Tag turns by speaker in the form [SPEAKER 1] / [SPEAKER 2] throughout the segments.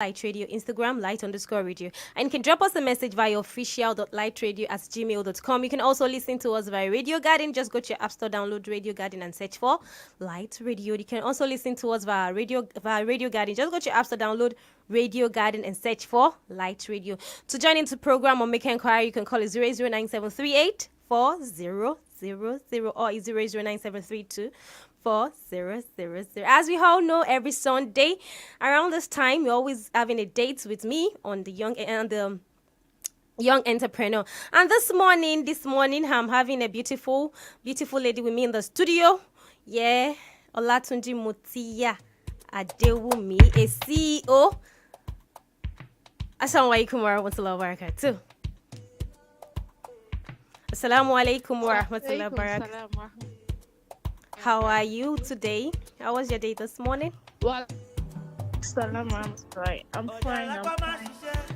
[SPEAKER 1] Light Radio, Instagram, light_radio. And you can drop us a message via official.lightradio@gmail.com. You can also listen to us via Radio Garden. Just go to your App Store, download Radio Garden, and search for Light Radio. You can also listen to us via Radio Garden. Just go to your App Store, download Radio Garden, and search for Light Radio. To join into the program or make an inquiry, you can call it 00973840000 or 00973240000. As we all know, every Sunday around this time, we're always having a date with me on the Young Entrepreneur. And this morning, I'm having a beautiful lady with me in the studio. Yeah, Olatunji MUTEE'AH ADEWUNMI, a CEO. Assalamu alaikum wa rahmatullahi wa barakatuh. Assalamu alaikum wa rahmatullahi wa barakatuh. How are you today? How was your day this morning?
[SPEAKER 2] Well, I'm fine. I'm fine.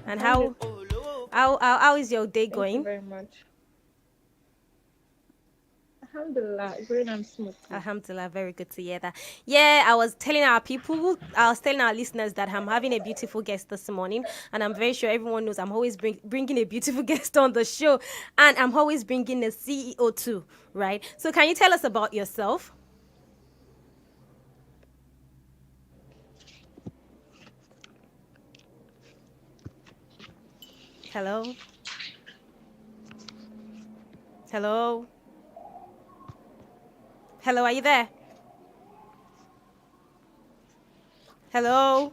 [SPEAKER 1] And how is your day going?
[SPEAKER 2] Thank you very much. Alhamdulillah, going on smooth.
[SPEAKER 1] Alhamdulillah, very good to hear that. Yeah, I was telling our listeners that I'm having a beautiful guest this morning, and I'm very sure everyone knows I'm always bringing a beautiful guest on the show, and I'm always bringing a CEO too, right? So can you tell us about yourself? Hello? Hello? Hello, are you there? Hello?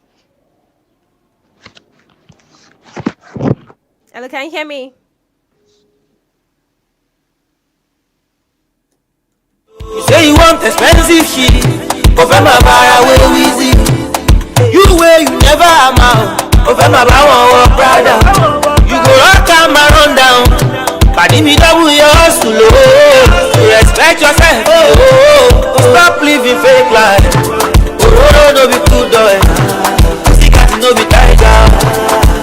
[SPEAKER 1] Hello, can you hear me?
[SPEAKER 3] You say you want expensive shit, but from my bar away with it. You way you never amount, but from my bar one brother. You go rock and run down, but if you double your hustle, respect yourself, stop living fake life. Oh, no be good boy, sick at no be tiger,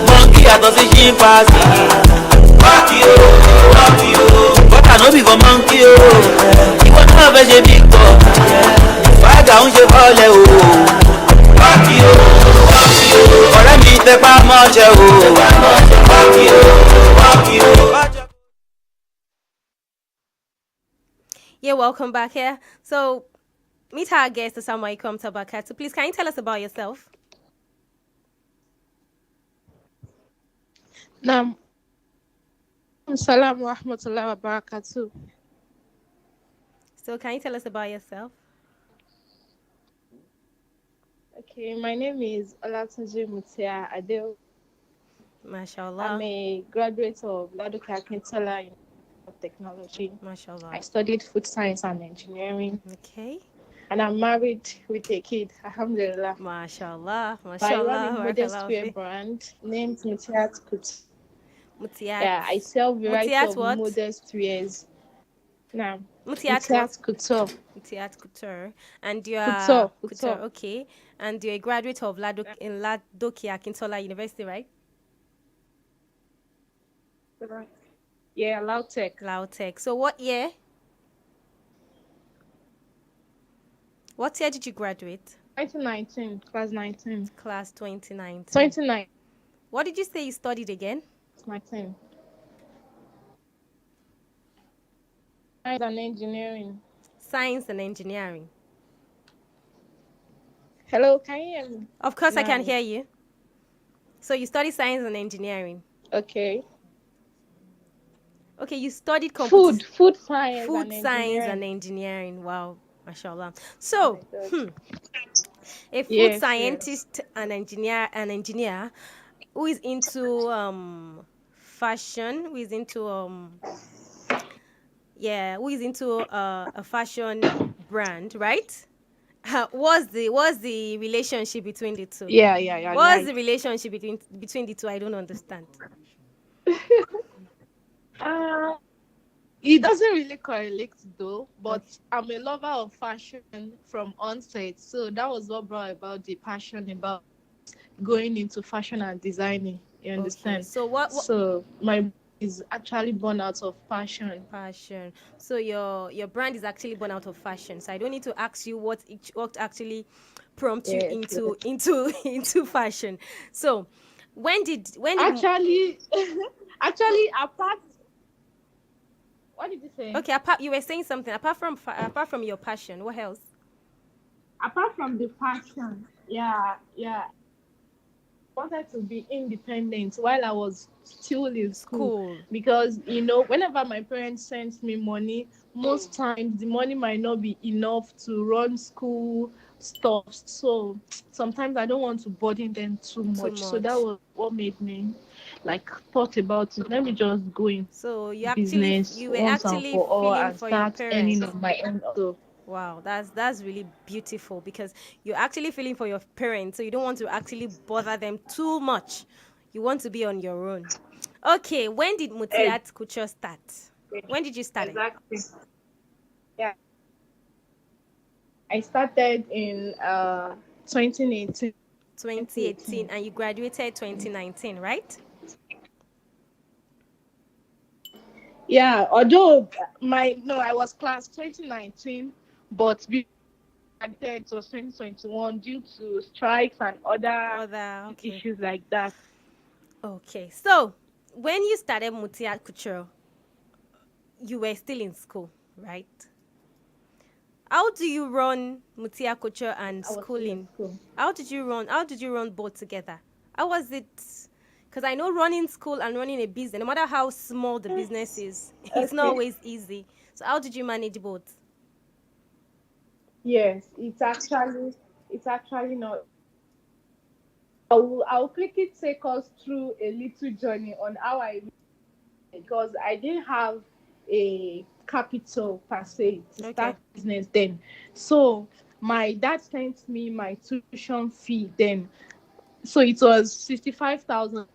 [SPEAKER 3] monkey at no say chimpanzee. Fuck you, but I no be for monkey. You want to have a big boy, why don't you fall oh? Fuck you, or I meet the palm of your fuck you.
[SPEAKER 1] Yeah, welcome back here. So, meet our guest, Assalamu alaikum Tabakatu. Please, can you tell us about yourself?
[SPEAKER 2] Naam. Assalamu wa rahmatullahi wa barakatuh.
[SPEAKER 1] So, can you tell us about yourself?
[SPEAKER 2] Okay, my name is Olatunji MUTEE'AH ADEWUNMI.
[SPEAKER 1] MashaAllah.
[SPEAKER 2] I'm a graduate of Ladoke Akintola University of Technology.
[SPEAKER 1] MashaAllah.
[SPEAKER 2] I studied food science and engineering.
[SPEAKER 1] Okay.
[SPEAKER 2] And I'm married with a kid. Alhamdulillah.
[SPEAKER 1] MashaAllah.
[SPEAKER 2] I run a
[SPEAKER 1] MashaAllah.
[SPEAKER 2] modest wear brand named MUTEE'AH Couture.
[SPEAKER 1] MUTEE'AH.
[SPEAKER 2] Yeah, I sell variety
[SPEAKER 1] MUTEE'AH
[SPEAKER 2] of
[SPEAKER 1] what?
[SPEAKER 2] modest wears. Now,
[SPEAKER 1] MUTEE'AH
[SPEAKER 2] Couture.
[SPEAKER 1] MUTEE'AH Couture. And you are
[SPEAKER 2] Couture.
[SPEAKER 1] Okay. And you're a graduate of Ladoke Akintola University, right?
[SPEAKER 2] Yeah,
[SPEAKER 1] Lautech. So what year? What year did you graduate?
[SPEAKER 2] 2019, class 19.
[SPEAKER 1] Class 2019.
[SPEAKER 2] 29.
[SPEAKER 1] What did you say you studied again?
[SPEAKER 2] 19. Science and engineering.
[SPEAKER 1] Science and engineering.
[SPEAKER 2] Hello, can you hear me?
[SPEAKER 1] Of course, I can
[SPEAKER 2] Nice.
[SPEAKER 1] hear you. So you studied science and engineering.
[SPEAKER 2] Okay.
[SPEAKER 1] Okay, you studied
[SPEAKER 2] Food science
[SPEAKER 1] food
[SPEAKER 2] and
[SPEAKER 1] science
[SPEAKER 2] engineering.
[SPEAKER 1] and engineering. Wow, mashallah. So,
[SPEAKER 2] Oh my God.
[SPEAKER 1] a food
[SPEAKER 2] Yes,
[SPEAKER 1] scientist and engineer who is into fashion, who is into a fashion brand, right? What's the relationship between the two?
[SPEAKER 2] Yeah.
[SPEAKER 1] What's
[SPEAKER 2] Right.
[SPEAKER 1] the relationship between the two? I don't understand.
[SPEAKER 2] It doesn't really correlate though, but I'm a lover of fashion from onset, so that was what brought about the passion about going into fashion and designing. You understand?
[SPEAKER 1] Okay. So what
[SPEAKER 2] So my is actually born out of passion.
[SPEAKER 1] Fashion. So your brand is actually born out of fashion. So I don't need to ask you what actually prompt you
[SPEAKER 2] Yes, yes.
[SPEAKER 1] into fashion. So when did
[SPEAKER 2] Actually, actually, what did you say?
[SPEAKER 1] okay, you were saying something apart from your passion, what else?
[SPEAKER 2] Apart from the passion, yeah, wanted to be independent while I was still in school,
[SPEAKER 1] School.
[SPEAKER 2] because whenever my parents sent me money, most times the money might not be enough to run school stuff. So sometimes I don't want to burden them too
[SPEAKER 1] Too
[SPEAKER 2] much. So that
[SPEAKER 1] much.
[SPEAKER 2] was what made me like thought about it. Let me just go in
[SPEAKER 1] So
[SPEAKER 2] business
[SPEAKER 1] you were
[SPEAKER 2] once and
[SPEAKER 1] actually
[SPEAKER 2] for all
[SPEAKER 1] feeling
[SPEAKER 2] and
[SPEAKER 1] for your
[SPEAKER 2] start earning
[SPEAKER 1] parents.
[SPEAKER 2] on my own. So
[SPEAKER 1] Wow, that's really beautiful because you're actually feeling for your parents, so you don't want to actually bother them too much. You want to be on your own. Okay, when did Mutiat Couture start? When did you start it?
[SPEAKER 2] exactly. Yeah. I started in 2018.
[SPEAKER 1] 2018, and you graduated 2019, right?
[SPEAKER 2] Yeah, although I was class 2019, but it was 2021 due to strikes and other
[SPEAKER 1] Other, okay.
[SPEAKER 2] issues like that.
[SPEAKER 1] Okay, so when you started Mutiat Couture, you were still in school, right? How do you run Mutia Couture and
[SPEAKER 2] I was still in
[SPEAKER 1] schooling?
[SPEAKER 2] school.
[SPEAKER 1] How did you run both together? How was it? Because I know running school and running a business, no matter how small the business is, it's not
[SPEAKER 2] Okay.
[SPEAKER 1] always easy. So how did you manage both?
[SPEAKER 2] Yes, it's actually not. I'll quickly take us through a little journey on how I, because I didn't have a capital per se to
[SPEAKER 1] Okay.
[SPEAKER 2] start business then. So my dad sent me my tuition fee then. So it was 65,000.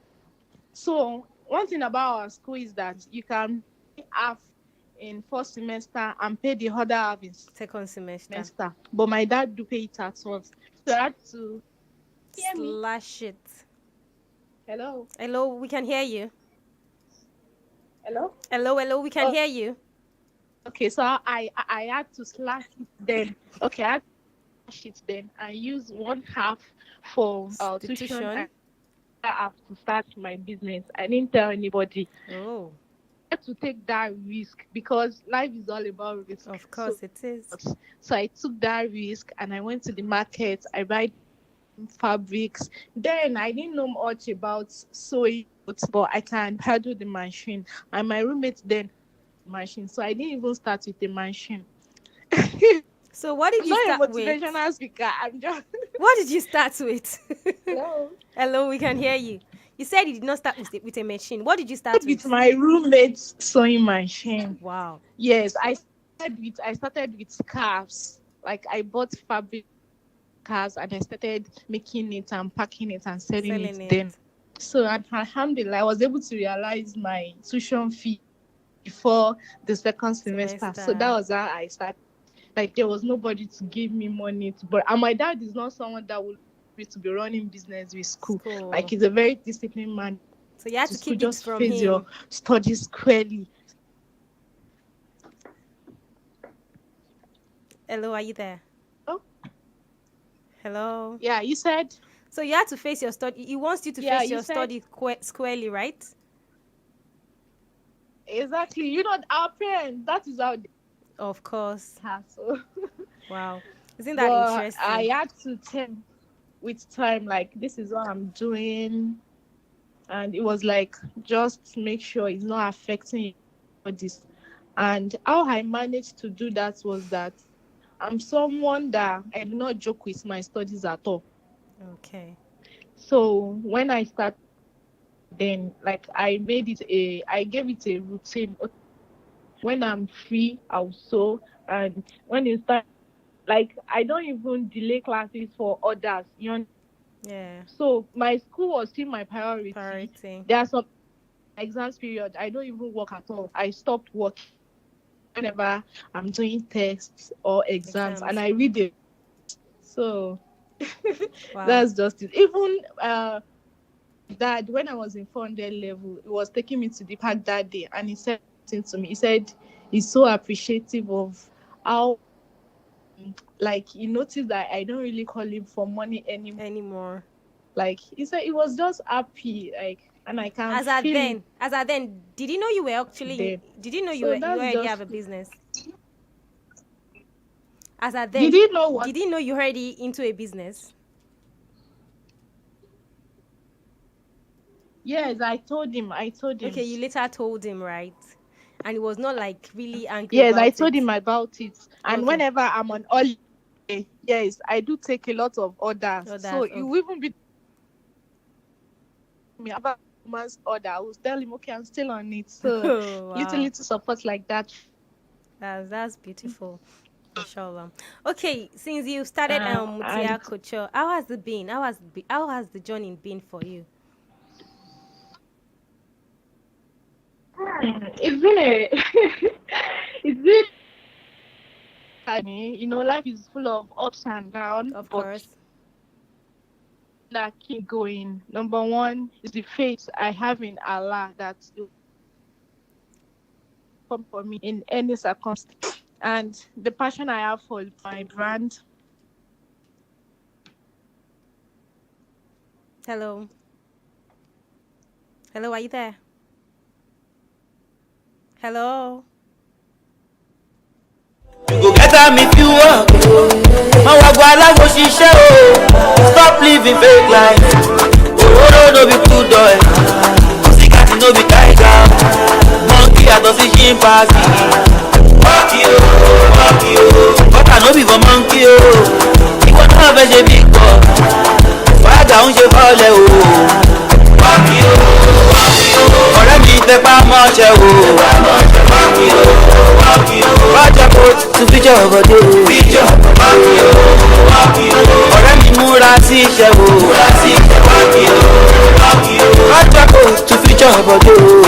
[SPEAKER 2] So one thing about our school is that you can pay half in first semester and pay the other half in
[SPEAKER 1] Second semester.
[SPEAKER 2] semester. But my dad do pay it at once. So I had to hear me.
[SPEAKER 1] Slash it.
[SPEAKER 2] Hello.
[SPEAKER 1] Hello, we can hear you.
[SPEAKER 2] Hello.
[SPEAKER 1] Hello, we can
[SPEAKER 2] Oh,
[SPEAKER 1] hear you.
[SPEAKER 2] okay. So I had to slash it then. Okay, I had to slash it then and use one half for
[SPEAKER 1] The
[SPEAKER 2] tuition and
[SPEAKER 1] tuition.
[SPEAKER 2] other half to start my business. I didn't tell anybody.
[SPEAKER 1] Oh,
[SPEAKER 2] I had to take that risk because life is all about risk.
[SPEAKER 1] of
[SPEAKER 2] So
[SPEAKER 1] course it is.
[SPEAKER 2] so I took that risk and I went to the market. I buy fabrics. Then I didn't know much about sewing, but I can handle the machine. And my roommate then machine, so I didn't even start with the machine.
[SPEAKER 1] So what did
[SPEAKER 2] I'm
[SPEAKER 1] you
[SPEAKER 2] not a
[SPEAKER 1] start with?
[SPEAKER 2] motivational speaker. I'm just
[SPEAKER 1] What did you start with?
[SPEAKER 2] hello.
[SPEAKER 1] Hello, we can hear you. You said you did not start with a machine. What did you start
[SPEAKER 2] With
[SPEAKER 1] with?
[SPEAKER 2] my roommate's sewing machine.
[SPEAKER 1] Wow.
[SPEAKER 2] Yes, I started with scarves. Like I bought fabric scarves and I started making it and packing it and selling it
[SPEAKER 1] Selling it.
[SPEAKER 2] then. So alhamdulillah, I was able to realize my tuition fee before the second semester. So that
[SPEAKER 1] Semester.
[SPEAKER 2] was how I started. Like there was nobody to give me money to, but and my dad is not someone that would be to be running business with school. Like
[SPEAKER 1] School.
[SPEAKER 2] he's a very disciplined man.
[SPEAKER 1] So you had
[SPEAKER 2] To
[SPEAKER 1] to
[SPEAKER 2] school,
[SPEAKER 1] keep it
[SPEAKER 2] just
[SPEAKER 1] from
[SPEAKER 2] face your
[SPEAKER 1] him.
[SPEAKER 2] studies squarely.
[SPEAKER 1] Hello, are you there?
[SPEAKER 2] Oh,
[SPEAKER 1] Hello.
[SPEAKER 2] yeah, you said.
[SPEAKER 1] So you had to face your study. He wants you to
[SPEAKER 2] Yeah,
[SPEAKER 1] face
[SPEAKER 2] you
[SPEAKER 1] your
[SPEAKER 2] said
[SPEAKER 1] study squarely, right?
[SPEAKER 2] exactly. Our parents. That is how they
[SPEAKER 1] Of course.
[SPEAKER 2] are. So,
[SPEAKER 1] Wow. Isn't that
[SPEAKER 2] but I
[SPEAKER 1] interesting?
[SPEAKER 2] had to tell with time, like this is what I'm doing, and it was like just make sure it's not affecting this. And how I managed to do that was that I'm someone that I do not joke with my studies at all.
[SPEAKER 1] Okay.
[SPEAKER 2] So when I started, then like I gave it a routine. Okay, when I'm free, I'll sew, and when you start, like I don't even delay classes for others.
[SPEAKER 1] Yeah.
[SPEAKER 2] So my school was still my priority.
[SPEAKER 1] Priority.
[SPEAKER 2] There are some exams period I don't even work at all. I stopped working whenever I'm doing tests or exams, and
[SPEAKER 1] Exams.
[SPEAKER 2] I read it. So
[SPEAKER 1] Wow.
[SPEAKER 2] that's just it. Even Dad, when I was in 400 level, he was taking me to the park that day, and he said something to me. He said he's so appreciative of how, like, he noticed that I don't really call him for money anymore. Like, he said he was just happy, like, and I can
[SPEAKER 1] As at then, did you know you were actually?
[SPEAKER 2] Then.
[SPEAKER 1] Did you know you
[SPEAKER 2] So
[SPEAKER 1] were you
[SPEAKER 2] that's
[SPEAKER 1] already
[SPEAKER 2] just-
[SPEAKER 1] have a business? As at then,
[SPEAKER 2] Did he know what?
[SPEAKER 1] did you know you already into a business?
[SPEAKER 2] Yes, I told him.
[SPEAKER 1] Okay, you later told him, right? And he was not like really angry.
[SPEAKER 2] Yes,
[SPEAKER 1] about
[SPEAKER 2] I told
[SPEAKER 1] it.
[SPEAKER 2] him about it. And
[SPEAKER 1] Okay.
[SPEAKER 2] whenever I'm on holiday, yes, I do take a lot of orders. So
[SPEAKER 1] okay.
[SPEAKER 2] you even be me about a month's order. I will tell him, okay, I'm still on it. So
[SPEAKER 1] Oh, wow.
[SPEAKER 2] little support like that.
[SPEAKER 1] That's beautiful. Inshallah. Okay, since you started MUTEE'AH
[SPEAKER 2] and-
[SPEAKER 1] Couture, how has it been? How has the journey been for you?
[SPEAKER 2] It's been it's been funny. You know, life is full of ups and downs.
[SPEAKER 1] Of
[SPEAKER 2] but
[SPEAKER 1] course.
[SPEAKER 2] that keep going. Number one is the faith I have in Allah that will come for me in any circumstance, and the passion I have for my brand.
[SPEAKER 1] Hello. Hello, are you there? Hello.
[SPEAKER 3] You go get am if you want. Má wá gba aláwo ṣiṣẹ́ o. Stop living fake life. Òróró no be true doy. Pussycat no be tiger. Monkey yàtọ̀ sí chimpanzee. Monkey o. Butter no be for monkey o. Ìwọ náà fẹ́ ṣe big boy. Fàájà ń ṣe fọ́lẹ̀ o. Monkey o. Ọ̀rẹ́ mi tẹpá mọ́ṣẹ́ o. Monkey o. Roger coat to feature ọ̀gọ̀dé o. Ọ̀rẹ́ mi múra sí iṣẹ́ o. Roger coat to feature ọ̀gọ̀dé o.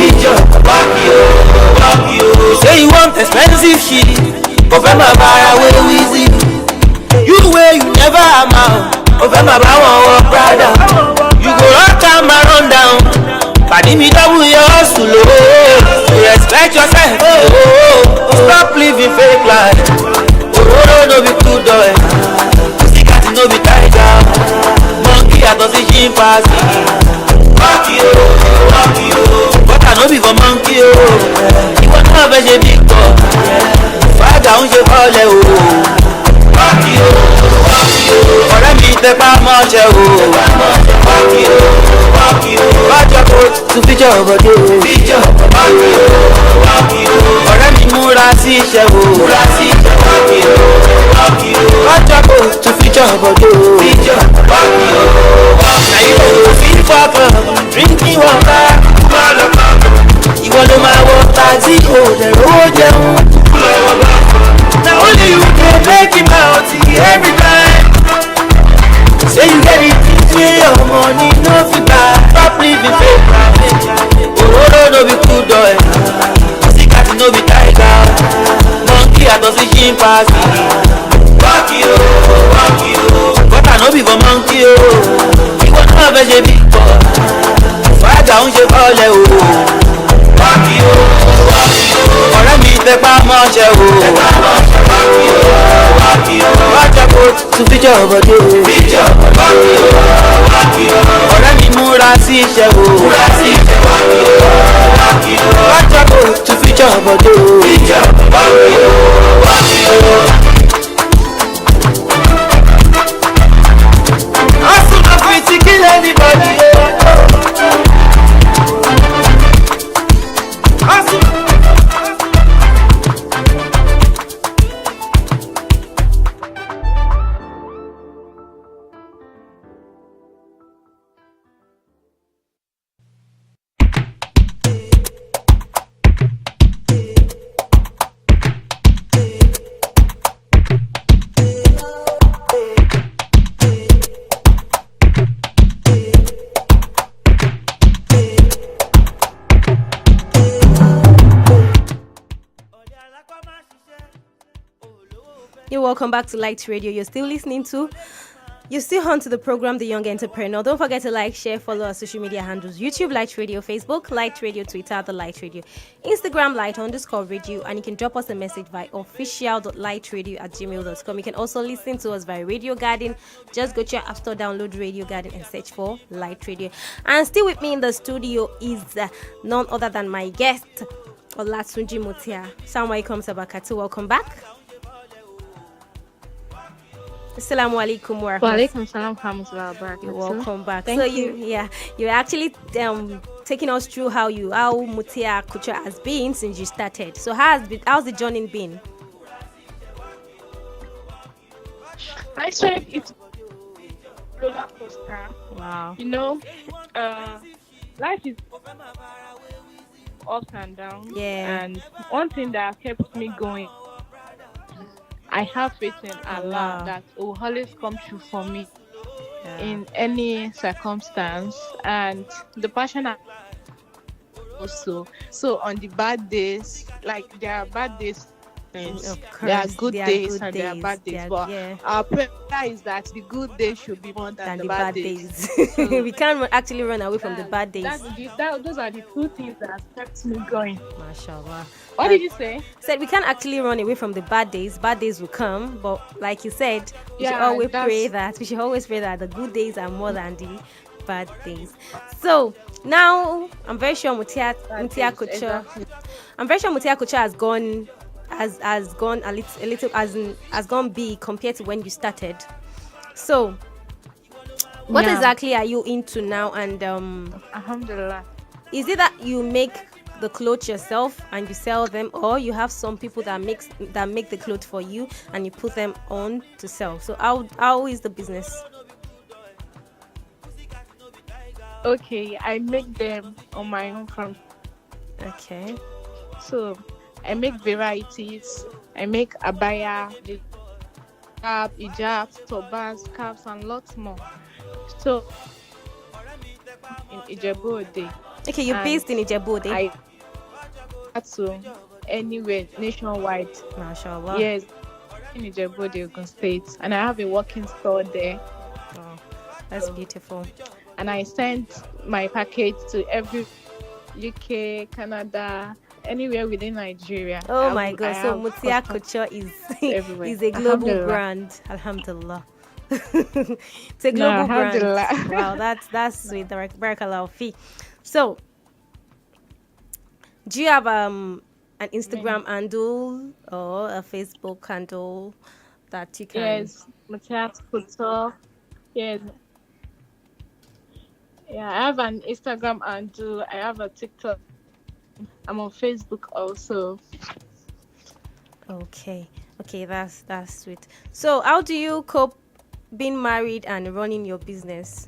[SPEAKER 3] You say you want expensive shit, kò fẹ́ máa bá ara wé wheezy. You wey you never amount, kò fẹ́ máa bá wọn wọ Prada. You go rock am and run down. Pàdé mi double your hustle o. Respect yourself o. Stop living fake life. Òróró no be true doy. Pussycat no be tiger. Monkey yàtọ̀ sí chimpanzee. Monkey o. Butter no be for monkey o. Ìwọ náà fẹ́ ṣe big boy. Fàájà ń ṣe fọ́lẹ̀ o. Monkey o. Ọ̀rẹ́ mi tẹpá mọ́ṣẹ́ o. Monkey o. Roger coat to feature ọ̀gọ̀dé o. Ọ̀rẹ́ mi múra sí iṣẹ́ o. Roger coat to feature ọ̀gọ̀dé o. Na you go fit for club drinking water. Ìwọ ló máa wọ taxi o dẹ̀ rówó jẹun. Na only you dey make him out every time. Say you get it wey your money no fit buy. Stop living fake life. Òróró no be true doy. Pussycat no be tiger. Monkey yàtọ̀ sí chimpanzee. Monkey o. Butter no be for monkey o. Ìwọ náà fẹ́ ṣe big boy. Fàájà ń ṣe fọ́lẹ̀ o. Monkey o. Ọ̀rẹ́ mi tẹpá mọ́ṣẹ́ o. Roger coat to feature ọ̀gọ̀dé o. Ọ̀rẹ́ mi múra sí iṣẹ́ o. Roger coat to feature ọ̀gọ̀dé o. Hustle no fit to kill anybody. Hustle.
[SPEAKER 1] You're welcome back to Light Radio. You're still listening to You still on to the program The Young Entrepreneur. Don't forget to like, share, follow our social media handles: YouTube Light Radio, Facebook Light Radio, Twitter The Light Radio, Instagram Light_Radio, and you can drop us a message via official.lightradio@gmail.com. You can also listen to us via Radio Garden. Just go to your App Store, download Radio Garden, and search for Light Radio. And still with me in the studio is none other than my guest, OLATUNJI MUTEE'AH. Assalamu alaikum sabakatu. Welcome back. Assalamu alaikum wa
[SPEAKER 2] Walaikum salam wa barakatuh.
[SPEAKER 1] Welcome back.
[SPEAKER 2] Thank
[SPEAKER 1] you. You're actually taking us through how MUTEE'AH culture has been since you started. So how's the journey been?
[SPEAKER 2] I said it's roller coaster.
[SPEAKER 1] Wow.
[SPEAKER 2] You know, life is ups and downs.
[SPEAKER 1] Yeah.
[SPEAKER 2] And one thing that kept me going, I have faith in Allah that it will always come true for me in any circumstance. And the passion also. So on the bad days, like there are bad days, there are good days and there are bad days. But our prayer is that the good days should be more than the bad days. So
[SPEAKER 1] we can't actually run away from the bad days.
[SPEAKER 2] Those are the two things that kept me going.
[SPEAKER 1] MashaAllah.
[SPEAKER 2] What did you say?
[SPEAKER 1] Said we can't actually run away from the bad days. Bad days will come, but like you said, we should always pray that the good days are more than the bad days. So now I'm very sure MUTEE'AH culture.
[SPEAKER 2] Exactly.
[SPEAKER 1] I'm very sure MUTEE'AH culture has gone big compared to when you started. So what exactly are you into now? And
[SPEAKER 2] Alhamdulillah.
[SPEAKER 1] is it that you make the clothes yourself and you sell them, or you have some people that make the clothes for you and you put them on to sell? So how is the business?
[SPEAKER 2] Okay, I make them on my own from.
[SPEAKER 1] Okay.
[SPEAKER 2] So I make varieties. I make abaya, the cap, hijabs, turbans, caps, and lots more. So in Ijebu-Ode.
[SPEAKER 1] Okay, you're based in Ijebu-Ode.
[SPEAKER 2] I to anywhere nationwide.
[SPEAKER 1] MashaAllah.
[SPEAKER 2] Yes, in Ijebu-Ode, Ogun State, and I have a working store there.
[SPEAKER 1] Oh, that's beautiful.
[SPEAKER 2] And I send my package to every UK, Canada, anywhere within Nigeria.
[SPEAKER 1] Oh my God! So MUTEE'AH culture is a global brand. Alhamdulillah. It's a global brand. Wow, that's sweet. Barakallahu fi. So, do you have an Instagram handle or a Facebook handle that you can?
[SPEAKER 2] Yes, MUTEE'AH culture. Yes. Yeah, I have an Instagram handle. I have a TikTok. I'm on Facebook also.
[SPEAKER 1] Okay, that's sweet. So how do you cope being married and running your business?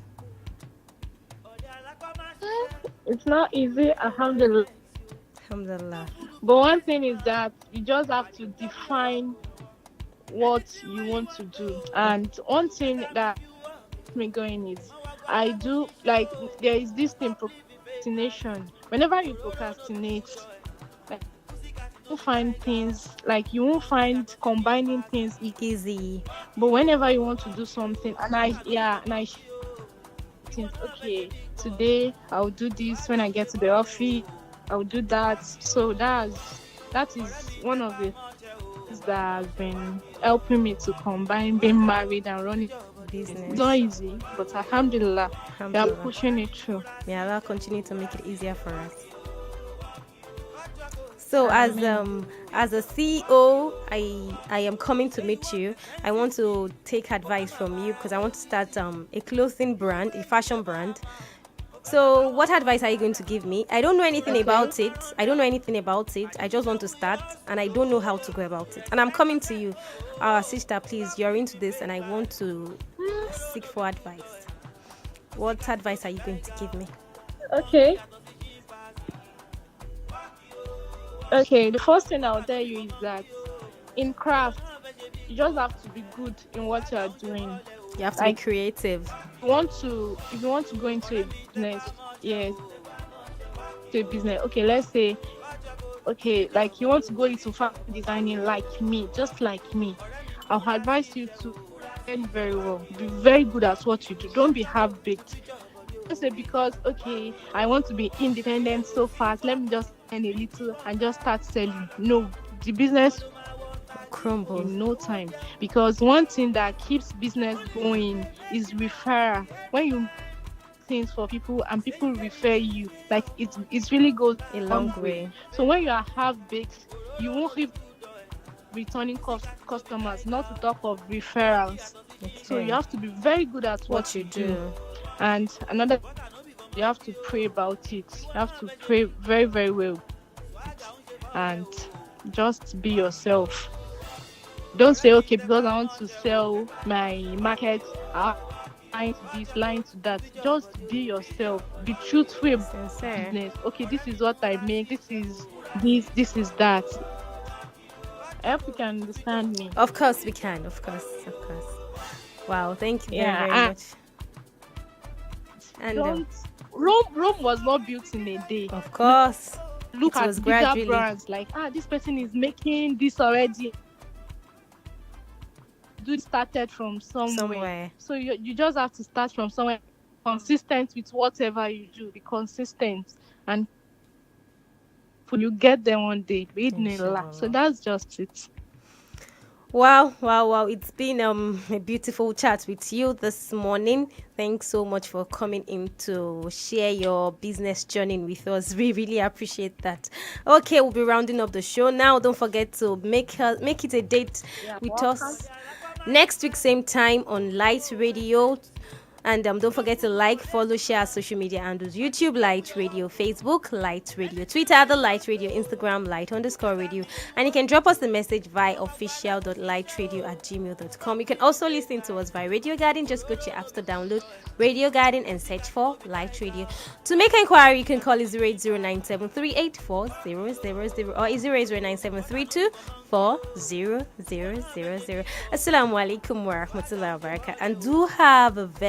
[SPEAKER 2] It's not easy, alhamdulillah.
[SPEAKER 1] Alhamdulillah.
[SPEAKER 2] But one thing is that you just have to define what you want to do. And one thing that keeps me going is I do, like, there is this thing, procrastination. Whenever you procrastinate, like, you find things, like, you won't find combining things easy. But whenever you want to do something, and I think, okay, today I'll do this. When I get to the office, I'll do that. So that is one of the things that has been helping me to combine being married and running business. It's not easy, but alhamdulillah, we are pushing it through.
[SPEAKER 1] May Allah continue to make it easier for us. So as a CEO, I am coming to meet you. I want to take advice from you because I want to start a clothing brand, a fashion brand. So what advice are you going to give me? I don't know anything about it. I just want to start and I don't know how to go about it. And I'm coming to you. Sister, please, you're into this and I want to seek for advice. What advice are you going to give me?
[SPEAKER 2] Okay, the first thing I'll tell you is that in craft, you just have to be good in what you are doing.
[SPEAKER 1] You have to be creative.
[SPEAKER 2] If you want to go into a business, okay, let's say, like you want to go into fashion designing like me, just like me, I'll advise you to learn very well. Be very good at what you do. Don't be half baked. Don't say because okay, I want to be independent so fast. Let me just earn a little and just start selling. No, the business
[SPEAKER 1] Crumble.
[SPEAKER 2] in no time, because one thing that keeps business going is referral. When you things for people and people refer you, like it really goes
[SPEAKER 1] A long way.
[SPEAKER 2] So when you are half baked, you won't have returning customers, not to talk of referrals. So you have to be very good at what you do. And another, you have to pray about it. You have to pray very, very well. And just be yourself. Don't say, okay, because I want to sell my market, line to this, line to that. Just be yourself. Be truthful about
[SPEAKER 1] Sincere.
[SPEAKER 2] business. Okay, this is what I make. This is that. I hope you can understand me.
[SPEAKER 1] Of course we can. Of course. Wow, thank you very, very much. And
[SPEAKER 2] Don't, Rome was not built in a day.
[SPEAKER 1] of course,
[SPEAKER 2] Look
[SPEAKER 1] it
[SPEAKER 2] at
[SPEAKER 1] was
[SPEAKER 2] bigger
[SPEAKER 1] gradually.
[SPEAKER 2] brands like this person is making this already. Dude started from somewhere. So you just have to start from somewhere. Consistent with whatever you do. Be consistent, and you get there one day.
[SPEAKER 1] Inshallah.
[SPEAKER 2] So that's just it.
[SPEAKER 1] Wow. It's been a beautiful chat with you this morning. Thanks so much for coming in to share your business journey with us. We really appreciate that. Okay, we'll be rounding up the show now. Don't forget to make it a date with us next week, same time on Light Radio. And don't forget to like, follow, share our social media handles: YouTube, Light Radio; Facebook, Light Radio; Twitter, The Light Radio; Instagram, Light_Radio. And you can drop us a message via official.lightradio@gmail.com. You can also listen to us via Radio Garden. Just go to your app store, download Radio Garden, and search for Light Radio. To make an inquiry, you can call 08097384000 or 08097324000. Assalamu alaikum wa rahmatullahi wa barakatuh. And do have a very